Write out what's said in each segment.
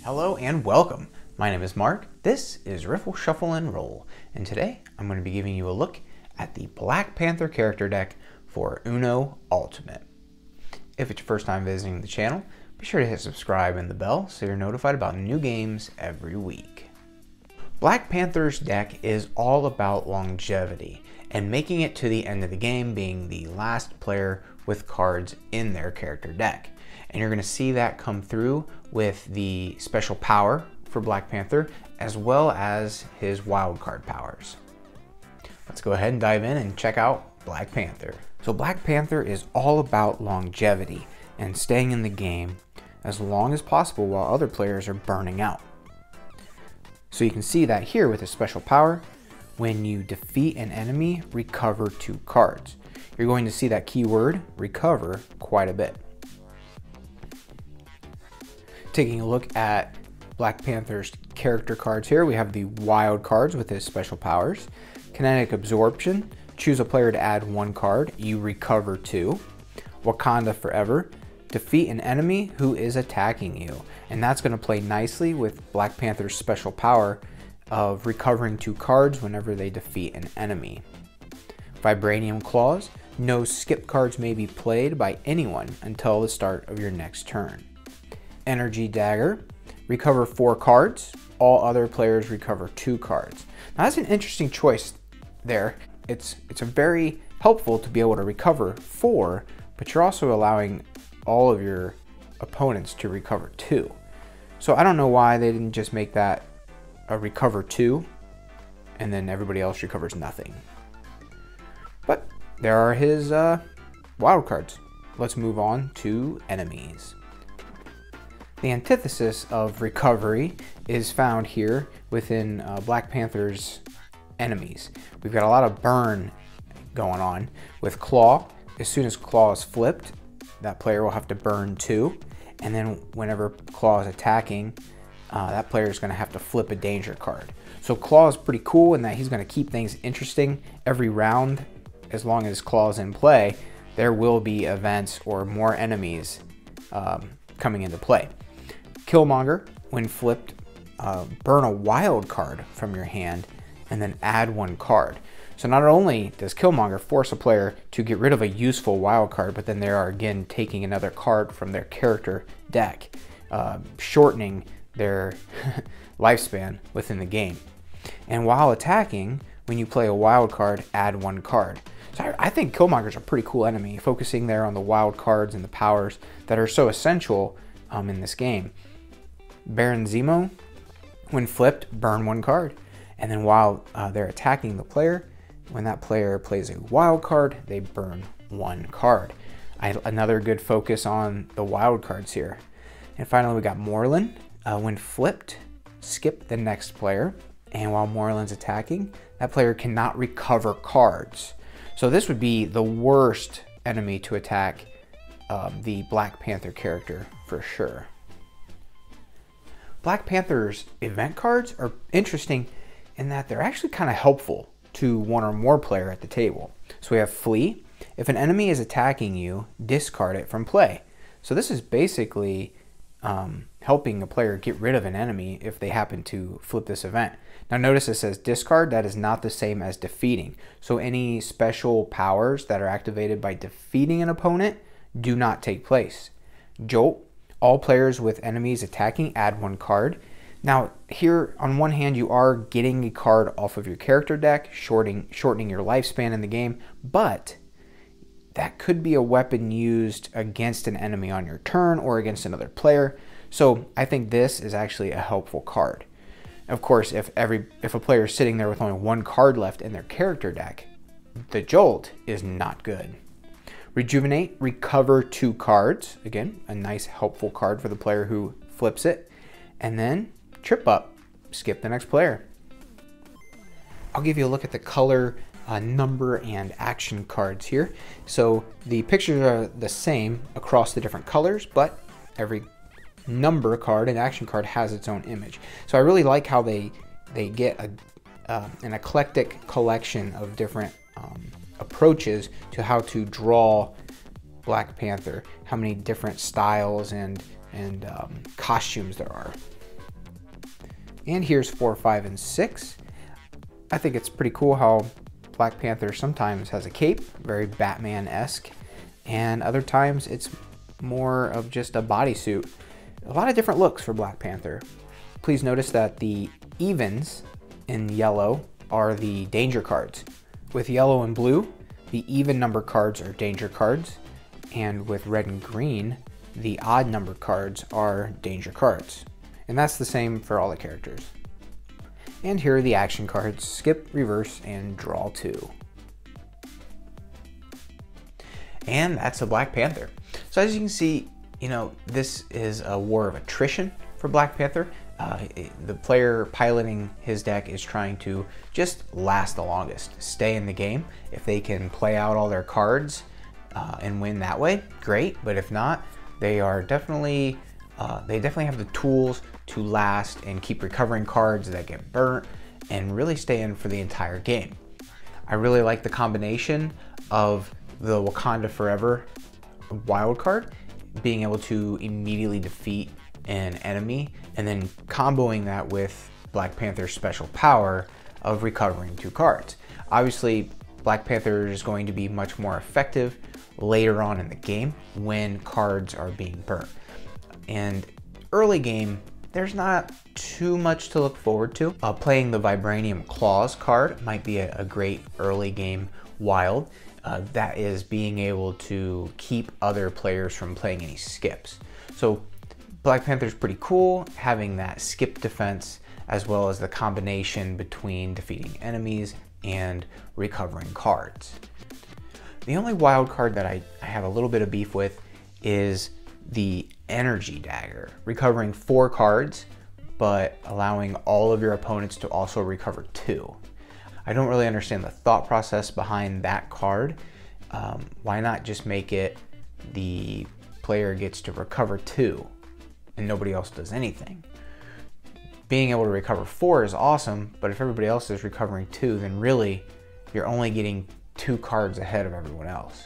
Hello and welcome. My name is Mark. This is Riffle, Shuffle, and Roll. And today I'm going to be giving you a look at the Black Panther character deck for Uno Ultimate. If it's your first time visiting the channel, be sure to hit subscribe and the bell so you're notified about new games every week. Black Panther's deck is all about longevity and making it to the end of the game being the last player with cards in their character deck. And you're going to see that come through with the special power for Black Panther as well as his wildcard powers. Let's go ahead and dive in and check out Black Panther. So Black Panther is all about longevity and staying in the game as long as possible while other players are burning out. So you can see that here with his special power. When you defeat an enemy, recover 2 cards. You're going to see that keyword recover quite a bit. Taking a look at Black Panther's character cards here, we have the wild cards with his special powers. Kinetic Absorption, choose a player to add 1 card, you recover 2. Wakanda Forever, defeat an enemy who is attacking you. And that's going to play nicely with Black Panther's special power of recovering 2 cards whenever they defeat an enemy. Vibranium Claws, no skip cards may be played by anyone until the start of your next turn. Energy Dagger, recover 4 cards, all other players recover 2 cards. Now that's an interesting choice there. It's a very helpful to be able to recover 4, but you're also allowing all of your opponents to recover 2. So I don't know why they didn't just make that a recover 2 and then everybody else recovers nothing. But there are his wild cards. Let's move on to enemies. The antithesis of recovery is found here within Black Panther's enemies. We've got a lot of burn going on with Claw. As soon as Claw is flipped, that player will have to burn 2. And then whenever Claw is attacking, that player is going to have to flip a danger card. So Claw is pretty cool in that he's going to keep things interesting every round. As long as Claw is in play, there will be events or more enemies coming into play. Killmonger, when flipped, burn a wild card from your hand and then add 1 card. So not only does Killmonger force a player to get rid of a useful wild card, but then they are again taking another card from their character deck, shortening their lifespan within the game. And while attacking, when you play a wild card, add 1 card. So I think Killmonger's a pretty cool enemy, focusing there on the wild cards and the powers that are so essential in this game. Baron Zemo, when flipped, burn 1 card. And then while they're attacking the player, when that player plays a wild card, they burn 1 card. Another good focus on the wild cards here. And finally, we got Morlun. When flipped, skip the next player. And while Morlun's attacking, that player cannot recover cards. So this would be the worst enemy to attack the Black Panther character for sure. Black Panther's event cards are interesting in that they're actually kind of helpful to 1 or more player at the table. So we have Flee. If an enemy is attacking you, discard it from play. So this is basically helping a player get rid of an enemy if they happen to flip this event. Now notice it says discard. That is not the same as defeating. So any special powers that are activated by defeating an opponent do not take place. Jolt. All players with enemies attacking add 1 card. Now here on one hand you are getting a card off of your character deck, shortening your lifespan in the game, but that could be a weapon used against an enemy on your turn or against another player. So I think this is actually a helpful card. Of course, if a player is sitting there with only 1 card left in their character deck, the Jolt is not good. Rejuvenate, recover 2 cards. Again, a nice helpful card for the player who flips it. And then Trip Up, skip the next player. I'll give you a look at the color, number, and action cards here. So the pictures are the same across the different colors, but every number card and action card has its own image. So I really like how they get an eclectic collection of different approaches to how to draw Black Panther, how many different styles and costumes there are. And here's 4, 5, and 6. I think it's pretty cool how Black Panther sometimes has a cape, very Batman-esque, and other times it's more of just a bodysuit. A lot of different looks for Black Panther. Please notice that the evens in yellow are the danger cards. With yellow and blue, the even number cards are danger cards, and with red and green, the odd number cards are danger cards. And that's the same for all the characters. And here are the action cards: skip, reverse, and draw 2. And that's a Black Panther. So as you can see, this is a war of attrition for Black Panther. The player piloting his deck is trying to just last the longest, stay in the game. If they can play out all their cards and win that way, great. But if not, they definitely have the tools to last and keep recovering cards that get burnt and really stay in for the entire game. I really like the combination of the Wakanda Forever wild card, being able to immediately defeat an enemy, and then comboing that with Black Panther's special power of recovering 2 cards. Obviously, Black Panther is going to be much more effective later on in the game when cards are being burnt. And early game, there's not too much to look forward to. Playing the Vibranium Claws card might be a great early game wild. That is being able to keep other players from playing any skips. So Black Panther's pretty cool, having that skip defense as well as the combination between defeating enemies and recovering cards. The only wild card that I have a little bit of beef with is the Energy Dagger, recovering 4 cards, but allowing all of your opponents to also recover 2. I don't really understand the thought process behind that card. Why not just make it the player gets to recover 2 and nobody else does anything? Being able to recover 4 is awesome, but if everybody else is recovering 2, then really you're only getting 2 cards ahead of everyone else.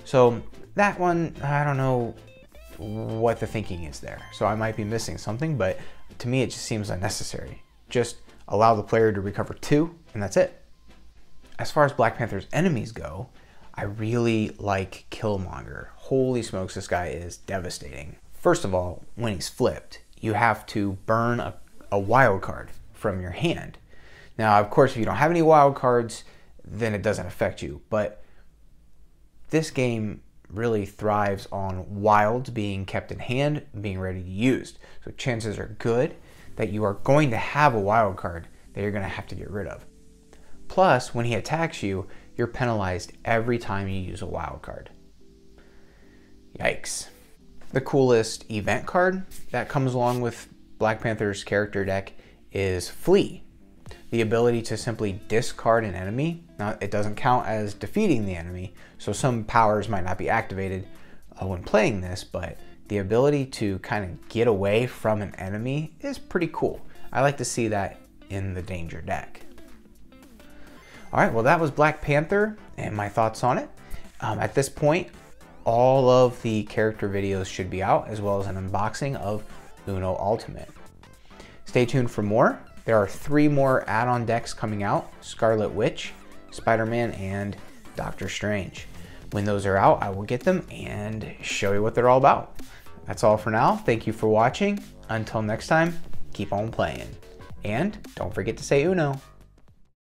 So that one, I don't know what the thinking is there. So I might be missing something, but to me it just seems unnecessary. Just allow the player to recover 2 and that's it. As far as Black Panther's enemies go, I really like Killmonger. Holy smokes, this guy is devastating. First of all, when he's flipped, you have to burn a wild card from your hand. Now, of course, if you don't have any wild cards, then it doesn't affect you. But this game really thrives on wilds being kept in hand, being ready to be used. So chances are good that you are going to have a wild card that you're going to have to get rid of. Plus, when he attacks you, you're penalized every time you use a wild card. Yikes. The coolest event card that comes along with Black Panther's character deck is Flee. The ability to simply discard an enemy. Now, it doesn't count as defeating the enemy, so some powers might not be activated when playing this, but the ability to kind of get away from an enemy is pretty cool. I like to see that in the Danger deck. All right, well, that was Black Panther and my thoughts on it. At this point, all of the character videos should be out, as well as an unboxing of Uno Ultimate. Stay tuned for more. There are 3 more add-on decks coming out: Scarlet Witch, Spider-Man, and Doctor Strange. When those are out, I will get them and show you what they're all about. That's all for now. Thank you for watching. Until next time, keep on playing. And don't forget to say Uno.